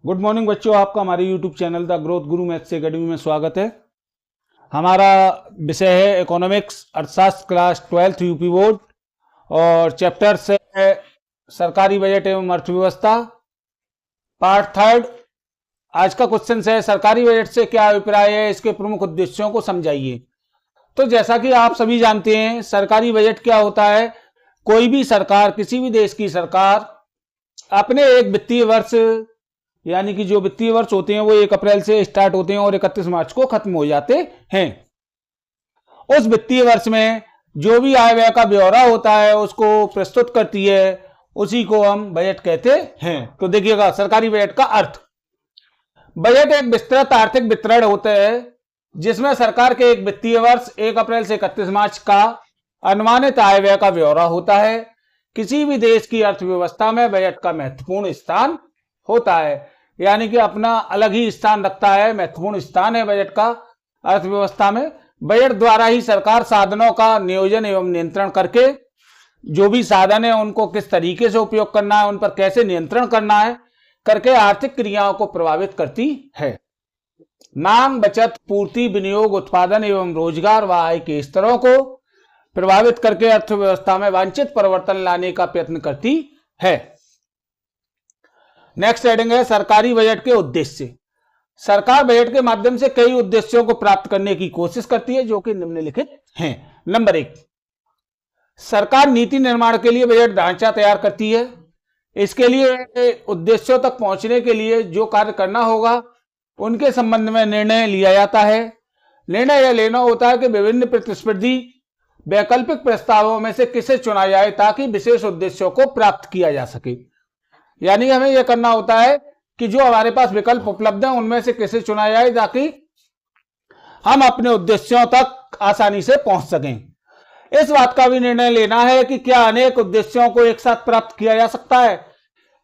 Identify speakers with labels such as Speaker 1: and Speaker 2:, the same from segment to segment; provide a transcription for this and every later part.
Speaker 1: Good morning बच्चों, आपका हमारे YouTube channel the growth Guru maths academy में स्वागत है। हमारा विषय है इकोनॉमिक्स अर्थशास्त्र क्लास 12th यूपी बोर्ड और चैप्टर से है सरकारी बजट एवं अर्थव्यवस्था पार्ट 3। आज का क्वेश्चन है सरकारी बजट से क्या अभिप्राय है, इसके प्रमुख उद्देश्यों को समझाइए। तो जैसा कि आप सभी जानते हैं सरकारी बजट क्या होता है। कोई भी सरकार, किसी भी देश की सरकार अपने एक वित्तीय वर्ष यानी कि जो वित्तीय वर्ष होते हैं वो 1 अप्रैल से स्टार्ट होते हैं और 31 मार्च को खत्म हो जाते हैं। उस वित्तीय वर्ष में जो भी आय व्यय का ब्यौरा होता है उसको प्रस्तुत करती है, उसी को हम बजट कहते हैं। तो देखिएगा सरकारी बजट का अर्थ। बजट एक विस्तृत आर्थिक वितरण होता है जिसमें सरकार के एक वित्तीय वर्ष 1 अप्रैल से 31 मार्च का अनुमानित आय व्यय का ब्यौरा होता है। किसी भी देश की अर्थव्यवस्था में बजट का महत्वपूर्ण स्थान होता है, यानी कि अपना अलग ही स्थान रखता है, महत्वपूर्ण स्थान है बजट का अर्थव्यवस्था में। बजट द्वारा ही सरकार साधनों का नियोजन एवं नियंत्रण करके, जो भी साधन है उनको किस तरीके से उपयोग करना है, उन पर कैसे नियंत्रण करना है करके आर्थिक क्रियाओं को प्रभावित करती है। मांग, बचत, पूर्ति, विनियोग, उत्पादन एवं रोजगार व आय के स्तरों को प्रभावित करके अर्थव्यवस्था में वांछित परिवर्तन लाने का प्रयत्न करती है। नेक्स्ट हेडिंग है सरकारी बजट के उद्देश्य। सरकार बजट के माध्यम से कई उद्देश्यों को प्राप्त करने की कोशिश करती है जो कि निम्नलिखित हैं। नंबर 1, सरकार नीति निर्माण के लिए बजट ढांचा तैयार करती है। इसके लिए उद्देश्यों तक पहुंचने के लिए जो कार्य करना होगा उनके संबंध में निर्णय लिया जाता है। निर्णय यह लेना होता है कि विभिन्न प्रतिस्पर्धी वैकल्पिक प्रस्तावों में से किसे चुना जाए ताकि विशेष उद्देश्यों को प्राप्त किया जा सके। यानी हमें यह करना होता है कि जो हमारे पास विकल्प उपलब्ध हैं उनमें से किसे चुना जाए ताकि हम अपने उद्देश्यों तक आसानी से पहुंच सकें। इस बात का भी निर्णय लेना है कि क्या अनेक उद्देश्यों को एक साथ प्राप्त किया जा सकता है।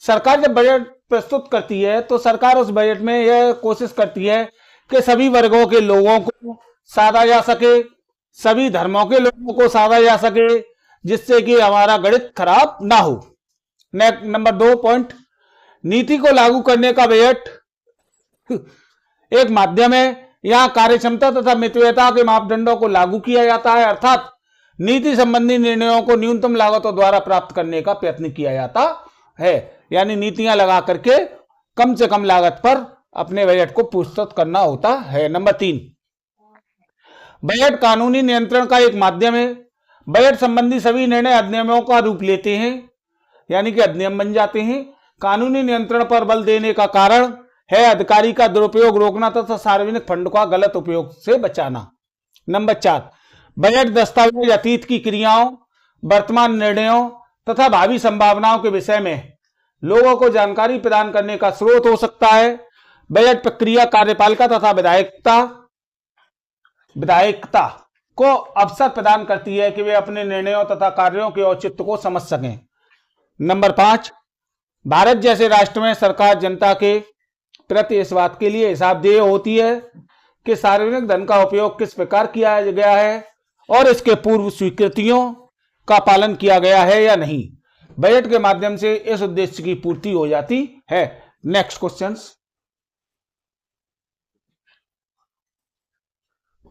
Speaker 1: सरकार जब बजट प्रस्तुत करती है तो सरकार उस बजट में यह कोशिश करती है कि सभी वर्गों के लोगों को साधा जा सके, सभी धर्मों के लोगों को साधा जा सके, जिससे कि हमारा गणित खराब ना हो। नंबर 2 पॉइंट, नीति को लागू करने का बजट एक माध्यम है। यहां कार्यक्षमता तथा मितव्ययता के मापदंडों को लागू किया जाता है, अर्थात नीति संबंधी निर्णयों को न्यूनतम लागतों द्वारा प्राप्त करने का प्रयत्न किया जाता है। यानी नीतियां लगा करके कम से कम लागत पर अपने बजट को प्रस्तुत करना होता है। नंबर 3, बजट कानूनी नियंत्रण का एक माध्यम है। बजट संबंधी सभी निर्णय अधिनियमों का रूप लेते हैं, यानी कि अधिनियम बन जाते हैं। कानूनी नियंत्रण पर बल देने का कारण है अधिकारी का दुरुपयोग रोकना तथा सार्वजनिक फंड का गलत उपयोग से बचाना। नंबर 4, बजट दस्तावेज अतीत की क्रियाओं, वर्तमान निर्णयों तथा भावी संभावनाओं के विषय में लोगों को जानकारी प्रदान करने का स्रोत हो सकता है। बजट प्रक्रिया कार्यपालिका तथा विधायिकता को अवसर प्रदान करती है कि वे अपने निर्णयों तथा कार्यों के औचित्य को समझ सकें। नंबर 5, भारत जैसे राष्ट्र में सरकार जनता के प्रति इस बात के लिए हिसाबदेह होती है कि सार्वजनिक धन का उपयोग किस प्रकार किया गया है और इसके पूर्व स्वीकृतियों का पालन किया गया है या नहीं। बजट के माध्यम से इस उद्देश्य की पूर्ति हो जाती है। Next questions.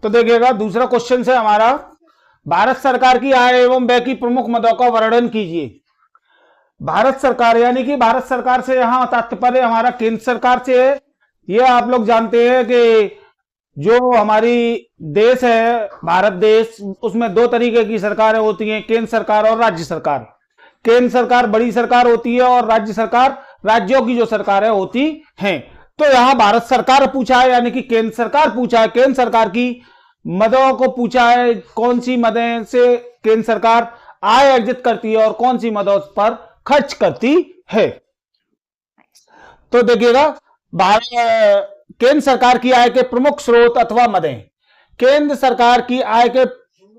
Speaker 1: तो देखिएगा दूसरा क्वेश्चन है हमारा, भारत सरकार की आय एवं व्यय की प्रमुख मदों का वर्णन कीजिए। भारत सरकार यानी कि भारत सरकार से यहां तात्पर्य हमारा केंद्र सरकार से है। यह आप लोग जानते हैं कि जो हमारी देश है भारत देश, उसमें 2 तरीके की सरकारें होती हैं, केंद्र सरकार और राज्य सरकार। केंद्र सरकार बड़ी सरकार होती है और राज्य सरकार राज्यों की जो सरकारें होती हैं। तो यहां भारत सरकार पूछा है, यानी कि केंद्र सरकार पूछा है। केंद्र सरकार की मदों को पूछा है, कौन सी मदें से केंद्र सरकार आय अर्जित करती है और कौन सी मदों पर खर्च करती है। तो देखिएगा केंद्र सरकार की आय के प्रमुख स्रोत अथवा मदें। केंद्र सरकार की आय के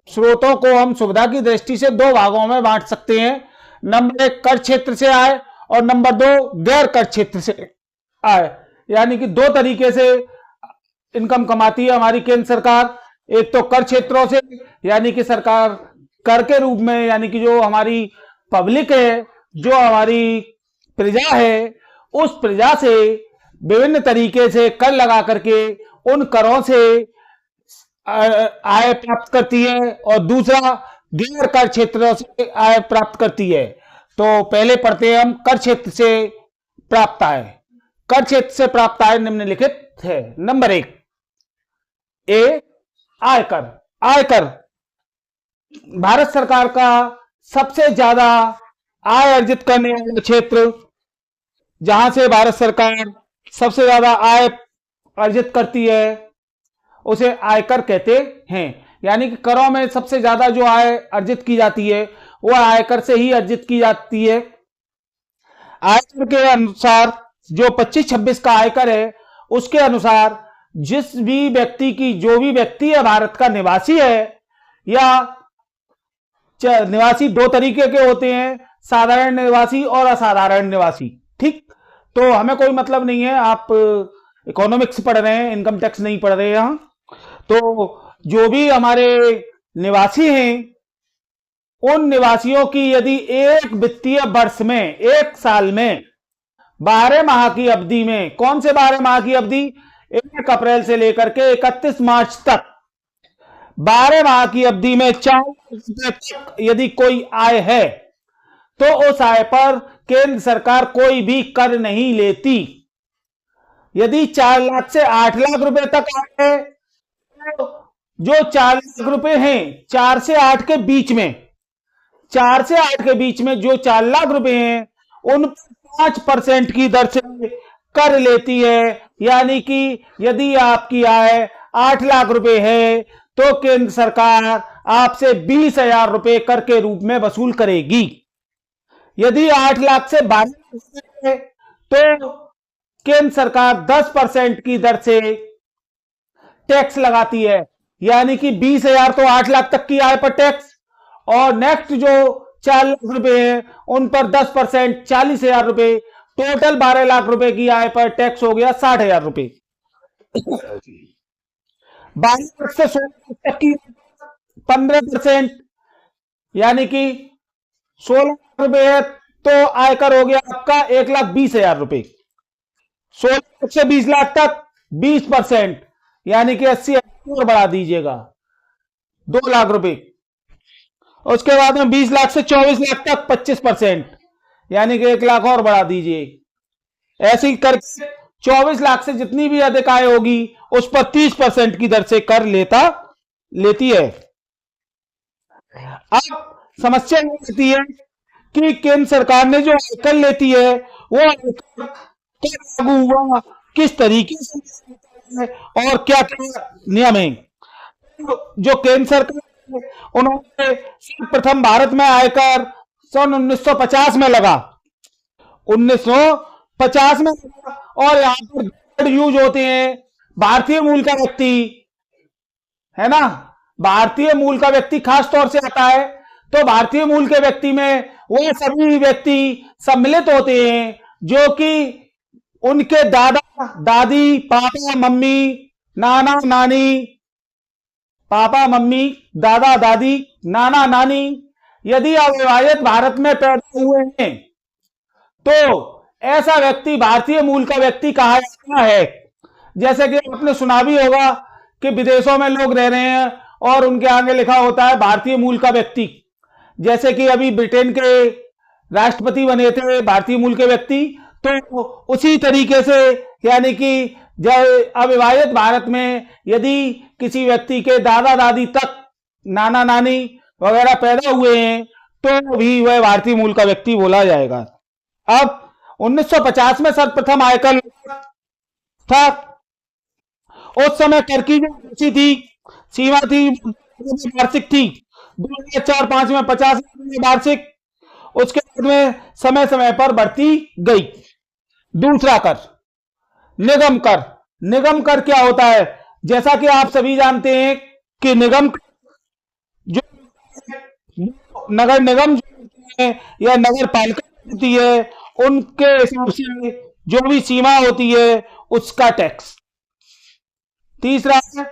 Speaker 1: स्रोतों को हम सुविधा की दृष्टि से 2 भागों में बांट सकते हैं। नंबर 1 कर क्षेत्र से आय और नंबर 2 गैर कर क्षेत्र से आय। यानी कि 2 तरीके से इनकम कमाती है हमारी केंद्र सरकार। एक तो कर क्षेत्रों से, यानी कि सरकार कर के रूप में, यानी कि जो हमारी पब्लिक है, जो हमारी प्रजा है, उस प्रजा से विभिन्न तरीके से कर लगा करके उन करों से आय प्राप्त करती है, और दूसरा गैर कर क्षेत्रों से आय प्राप्त करती है। तो पहले पढ़ते हैं हम कर क्षेत्र से प्राप्त आय। कर क्षेत्र से प्राप्त आय निम्नलिखित है। नंबर 1, ए आयकर। आयकर भारत सरकार का सबसे ज्यादा आय अर्जित करने वाला क्षेत्र, जहां से भारत सरकार सबसे ज्यादा आय अर्जित करती है, उसे आयकर कहते हैं। यानी कि करों में सबसे ज्यादा जो आय अर्जित की जाती है वह आयकर से ही अर्जित की जाती है। आयकर के अनुसार जो 25-26 का आयकर है, उसके अनुसार जिस भी व्यक्ति की, जो भी व्यक्ति है भारत का निवासी है, या निवासी दो तरीके के होते हैं, साधारण निवासी और असाधारण निवासी। ठीक, तो हमें कोई मतलब नहीं है, आप इकोनॉमिक्स पढ़ रहे हैं, इनकम टैक्स नहीं पढ़ रहे यहां। तो जो भी हमारे निवासी हैं, उन निवासियों की यदि एक वित्तीय वर्ष में, एक साल में 12 माह की अवधि में, कौन से 12 माह की अवधि, 1 अप्रैल से लेकर के 31 मार्च तक 12 माह की अवधि में 4 लाख रुपए तक यदि कोई आय है, तो उस आय पर केंद्र सरकार कोई भी कर नहीं लेती। यदि 4 लाख से 8 लाख रुपए तक आय है, तो जो 4 लाख रुपए हैं, 4 से 8 के बीच में, 4 से 8 के बीच में जो 4 लाख रुपए हैं, उन 5% की दर से कर लेती है। यानी कि यदि आपकी आय 8 लाख रुपए है, तो केंद्र सरकार आपसे 20,000 रुपए कर के रूप में वसूल करेगी। यदि 8 लाख से 12 लाख है, तो केंद्र सरकार 10% की दर से टैक्स लगाती है। यानी कि 20,000 तो 8 लाख तक की आय पर टैक्स, और नेक्स्ट जो 4 लाख रुपए हैं उन पर 10%, 40,000 रुपए, टोटल 12 लाख रुपए की आय पर टैक्स हो गया 60,000 रुपए। 12 लाख से 16 लाख तक की 15%, यानी कि 16 लाख रुपए है, तो आयकर हो गया आपका 1,20,000 रुपए। 16 लाख से 20 लाख तक 20%, यानी कि 80,000 और बढ़ा दीजिएगा, 2 लाख रुपए। उसके बाद में 20 लाख से 24 लाख तक 25%, यानी कि 1 लाख और बढ़ा दीजिए। ऐसे ही करके 24 लाख से जितनी भी अधिक आय होगी, उस पर 30% की दर से कर लेती है। अब समस्या ये होती है कि केंद्र सरकार ने जो आयकर लेती है, वो आयकर कब लागू हुआ, किस तरीके से है, और क्या क्या नियम है। जो केंद्र सरकार, उन्होंने सर्वप्रथम भारत में आयकर सन 1950 में लगा, 1950 में लगा, और यहां पर वर्ड यूज होते हैं भारतीय मूल का व्यक्ति, है ना। भारतीय मूल का व्यक्ति खास तौर से आता है, तो भारतीय मूल के व्यक्ति में वो सभी व्यक्ति सम्मिलित होते हैं जो कि उनके दादा दादी, पापा मम्मी, नाना नानी, पापा मम्मी, दादा दादी, नाना नानी यदि अविवाहित भारत में पैदा हुए हैं, तो ऐसा व्यक्ति भारतीय मूल का व्यक्ति कहा जाता है। जैसे कि आपने सुना भी होगा कि विदेशों में लोग रह रहे हैं और उनके आगे लिखा होता है भारतीय मूल का व्यक्ति। जैसे कि अभी ब्रिटेन के राष्ट्रपति बने थे भारतीय मूल के व्यक्ति, तो उसी तरीके से, यानी कि जब अविवाहित भारत में यदि किसी व्यक्ति के दादा दादी तक, नाना नानी वगैरह पैदा हुए हैं, तो भी वह भारतीय मूल का व्यक्ति बोला जाएगा। अब 1950 में सर्वप्रथम आयकर था। उस समय कर की जो राशि थी, सीमा थी, वार्षिक थी। 2004-5 में 50 वार्षिक, उसके बाद में समय समय पर बढ़ती गई। दूसरा कर, निगम कर। निगम कर क्या होता है? जैसा कि आप सभी जानते हैं कि निगम जो नगर निगम जो है या नगर पालिका होती है, उनके हिसाब से जो भी सीमा होती है उसका टैक्स। तीसरा है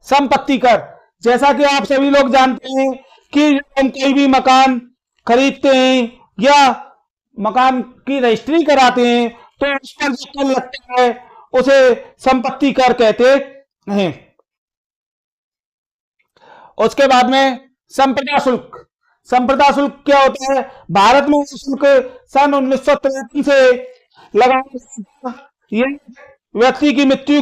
Speaker 1: संपत्ति कर। जैसा कि आप सभी लोग जानते हैं कि हम कोई भी मकान खरीदते हैं या मकान की रजिस्ट्री कराते हैं, तो उस पर जो कर लगता है उसे संपत्ति कर कहते हैं। उसके बाद में संप्रदा शुल्क। संप्रदा शुल्क क्या होता है? भारत में शुल्क सन 1953 से लगाया। यह व्यक्ति की मृत्यु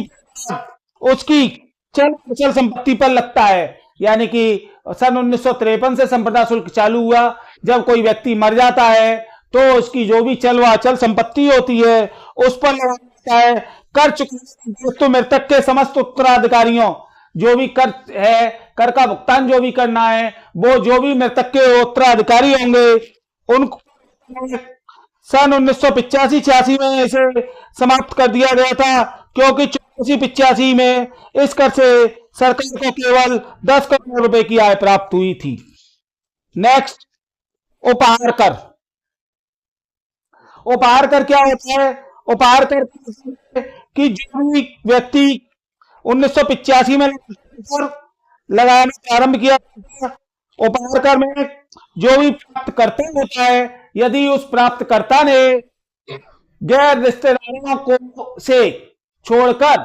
Speaker 1: उसकी चल अचल संपत्ति पर लगता है। यानी कि सन 1953 से संप्रदा शुल्क चालू हुआ। जब कोई व्यक्ति मर जाता है तो उसकी जो भी चल व अचल संपत्ति होती है उस पर लगाया है। कर चुके तो मृतक के समस्त उत्तराधिकारियों जो भी कर है, कर का भुगतान जो भी करना है, वो जो भी मृतक के उत्तराधिकारी होंगे उनको सन 1985-86 में इसे समाप्त कर दिया गया था, क्योंकि 84-85 में इस कर से सरकार को केवल 10 करोड़ रुपए की आय प्राप्त हुई थी। नेक्स्ट, उपहार कर। उपहार कर क्या होता है? उपहार कर कि जो भी व्यक्ति 1985 में लगाना प्रारंभ किया, उपहार कर में जो भी प्राप्तकर्ता होता है, यदि उस प्राप्तकर्ता ने गैर रिश्तेदारों को से छोड़कर,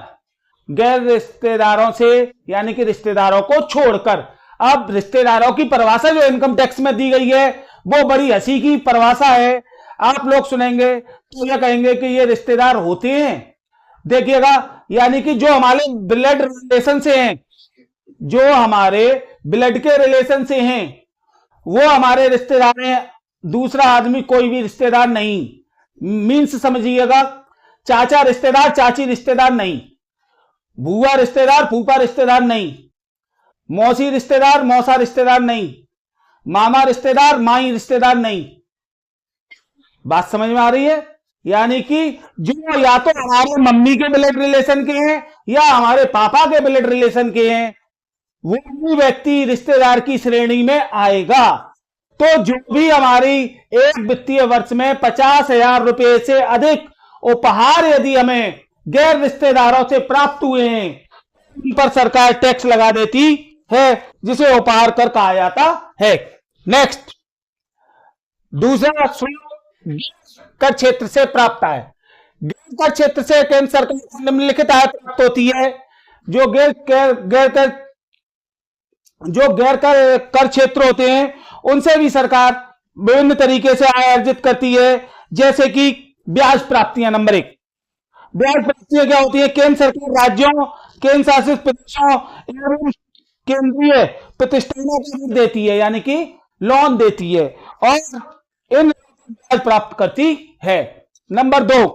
Speaker 1: गैर रिश्तेदारों से यानी कि रिश्तेदारों को छोड़कर, अब रिश्तेदारों की परिभाषा जो इनकम टैक्स में दी गई है वो बड़ी हंसी की परिभाषा है। आप लोग सुनेंगे तो यह कहेंगे कि ये रिश्तेदार होते हैं। देखिएगा, यानी कि जो हमारे ब्लड रिलेशन से हैं, जो हमारे ब्लड के रिलेशन से हैं वो हमारे रिश्तेदार हैं, दूसरा आदमी कोई भी रिश्तेदार नहीं। मीन्स समझिएगा, चाचा रिश्तेदार, चाची रिश्तेदार नहीं, बुआ रिश्तेदार, फूफा रिश्तेदार नहीं, मौसी रिश्तेदार, मौसा रिश्तेदार नहीं, मामा रिश्तेदार, माई रिश्तेदार नहीं। बात समझ में आ रही है? यानी कि जो या तो हमारे मम्मी के ब्लड रिलेशन के हैं या हमारे पापा के ब्लड रिलेशन के हैं, वो भी व्यक्ति रिश्तेदार की श्रेणी में आएगा। तो जो भी हमारी एक वित्तीय वर्ष में 50,000 रुपए से अधिक उपहार यदि हमें गैर रिश्तेदारों से प्राप्त हुए हैं, उन पर सरकार टैक्स लगा देती है, जिसे उपहार कर कहा जाता है। नेक्स्ट, दूसरा कर क्षेत्र से प्राप्त आय। कर क्षेत्र से केंद्र सरकार को निम्नलिखित आय प्राप्त होती है। जो गैर कर क्षेत्र होते हैं उनसे भी सरकार विभिन्न तरीके से आय अर्जित करती है, जैसे कि ब्याज प्राप्तियां। नंबर 1, ब्याज प्राप्तियां क्या होती है? केंद्र सरकार राज्यों, केंद्र शासित प्रदेशों एवं केंद्रीय प्रतिष्ठानों को देती है, यानी कि लोन देती है और इन ब्याज प्राप्त करती है। नंबर 2,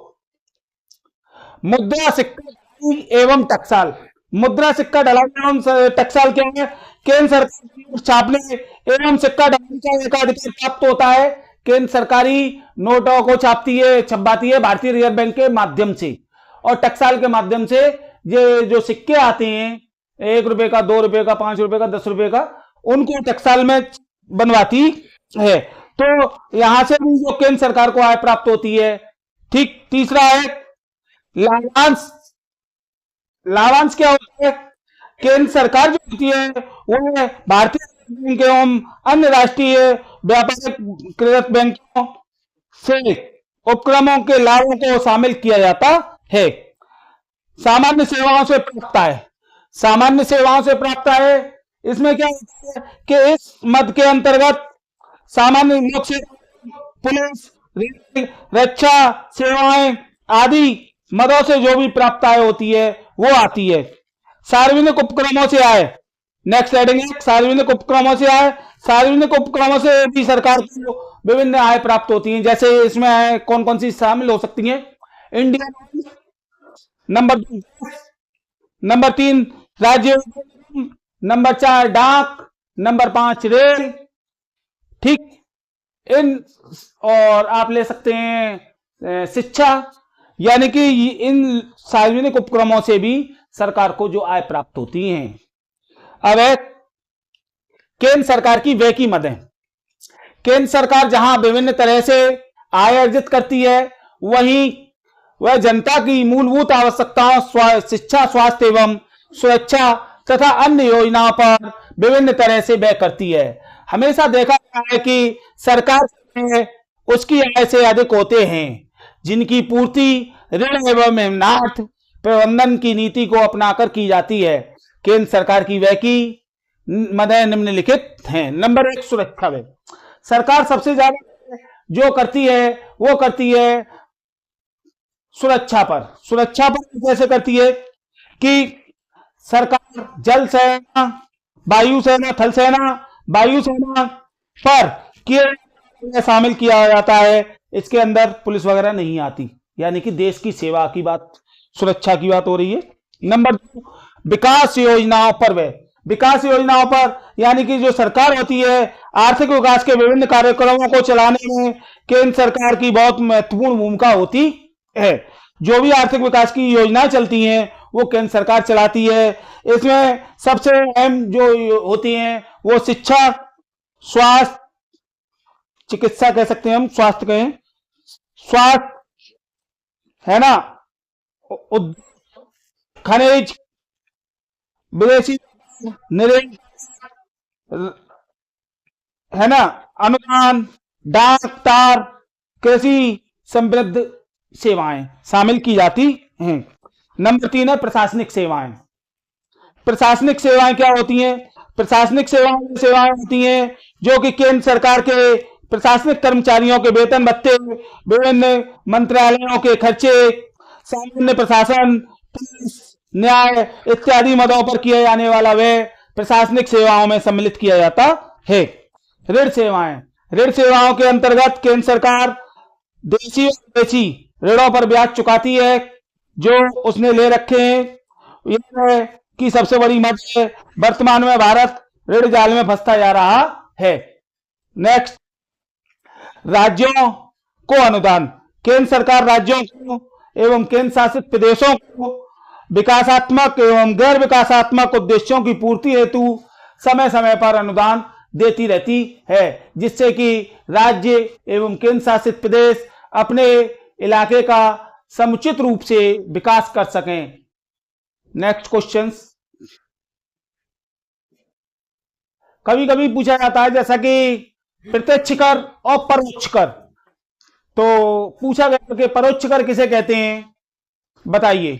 Speaker 1: मुद्रा सिक्का एवं टकसाल। मुद्रा सिक्का ढलान एवं टकसाल क्या है? केंद्र सरकार छापने एवं सिक्का ढलान का एक अधिकार प्राप्त होता है। केंद्र सरकारी नोटों को छपवाती है भारतीय रिजर्व बैंक के माध्यम से, और टकसाल के माध्यम से ये जो सिक्के आते हैं 1 रुपए का, 2 रुपए का, 5 रुपए का, 10 रुपए का, उनको टकसाल में बनवाती है। तो यहां से भी जो केंद्र सरकार को आय प्राप्त होती है। ठीक। तीसरा है लाभांश। लाभांश क्या होता है? केंद्र सरकार जो होती है वो भारतीय बैंक एवं अन्य राष्ट्रीय व्यापारिक कृत बैंकों से उपक्रमों के लाभों को शामिल किया जाता है। सामान्य सेवाओं से प्राप्त आय। सामान्य सेवाओं से प्राप्त आय, इसमें क्या होता है कि इस मद के अंतर्गत सामान्य लोक सेवा, पुलिस, रेल, रक्षा सेवाएं आदि मदों से जो भी प्राप्त आय होती है वो आती है। सार्वजनिक उपक्रमों से आय। नेक्स्ट हेडिंग है सार्वजनिक उपक्रमों से आय। सार्वजनिक उपक्रमों से भी सरकार को विभिन्न आय प्राप्त होती हैं, जैसे इसमें कौन कौन सी शामिल हो सकती हैं? इंडिया, नंबर 3 राज्य, नंबर 4 डाक, नंबर 5 रेल। ठीक। और आप ले सकते हैं शिक्षा, यानी कि इन सार्वजनिक उपक्रमों से भी सरकार को जो आय प्राप्त होती है। अब है केंद्र सरकार की व्यय की मदें। केंद्र सरकार जहां विभिन्न तरह से आय अर्जित करती है, वहीं वह जनता की मूलभूत आवश्यकताओं, शिक्षा, स्वास्थ्य एवं सुरक्षा तथा अन्य योजनाओं पर विभिन्न तरह से व्यय करती है। हमेशा देखा गया है कि सरकार उसकी आय से अधिक होते हैं, जिनकी पूर्ति ऋण एवं हिमनाथ प्रबंधन की नीति को अपनाकर की जाती है। केंद्र सरकार की व्यय की मदें निम्नलिखित हैं। नंबर 1, सुरक्षा व्यय। सरकार सबसे ज्यादा जो करती है वो करती है सुरक्षा पर। सुरक्षा पर कैसे करती है कि सरकार जल सेना, वायु सेना, थल सेना, वायु सेना पर किए शामिल किया जाता है। इसके अंदर पुलिस वगैरह नहीं आती, यानी कि देश की सेवा की बात, सुरक्षा की बात हो रही है। नंबर 2, विकास योजनाओं पर व्यय। विकास योजनाओं पर यानी कि जो सरकार होती है, आर्थिक विकास के विभिन्न कार्यक्रमों को चलाने में केंद्र सरकार की बहुत महत्वपूर्ण भूमिका होती है। जो भी आर्थिक विकास की योजनाएं चलती हैं वो केंद्र सरकार चलाती है। इसमें सबसे अहम जो होती हैं वो शिक्षा, स्वास्थ्य, चिकित्सा कह सकते हैं हम, स्वास्थ्य कहें, स्वास्थ्य है ना, खनिज, विदेशी निवेश है ना, अनुदान, डाक, तार, कृषि समृद्ध सेवाएं शामिल की जाती हैं। नंबर 3 है प्रशासनिक सेवाएं। प्रशासनिक सेवाएं क्या होती हैं? प्रशासनिक सेवाएं होती हैं जो कि केंद्र सरकार के प्रशासनिक कर्मचारियों के वेतन भत्ते, विभिन्न मंत्रालयों के खर्चे, सामान्य प्रशासन, पुलिस, न्याय इत्यादि मदों पर किया जाने वाला व्यय प्रशासनिक सेवाओं में सम्मिलित किया जाता है। ऋण सेवाएं। ऋण सेवाओं के अंतर्गत केंद्र सरकार देशी और विदेशी ऋणों पर ब्याज चुकाती है जो उसने ले रखे हैं। यह है कि सबसे बड़ी मद वर्तमान में भारत ऋण जाल में फंसता जा रहा है। नेक्स्ट, राज्यों को अनुदान। केंद्र सरकार राज्यों को एवं केंद्र शासित प्रदेशों को विकासात्मक एवं गैर विकासात्मक उद्देश्यों की पूर्ति हेतु समय समय पर अनुदान देती रहती है, जिससे कि राज्य एवं केंद्र शासित प्रदेश अपने इलाके का समुचित रूप से विकास कर सकें। Next question. कभी कभी पूछा जाता है जैसा कि प्रत्यक्ष कर और परोक्ष कर, तो पूछा गया कि परोक्ष कर किसे कहते हैं, बताइए।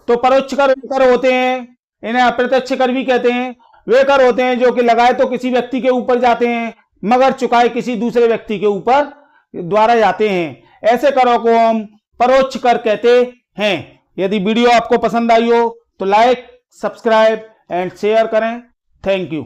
Speaker 1: तो परोक्ष कर होते हैं, इन्हें अप्रत्यक्ष कर भी कहते हैं। वे कर होते हैं जो कि लगाए तो किसी व्यक्ति के ऊपर जाते हैं मगर चुकाए किसी दूसरे व्यक्ति के ऊपर द्वारा जाते हैं। ऐसे करों को हम परोक्ष कर कहते हैं। यदि वीडियो आपको पसंद आई हो तो लाइक, सब्सक्राइब एंड शेयर करें। Thank you.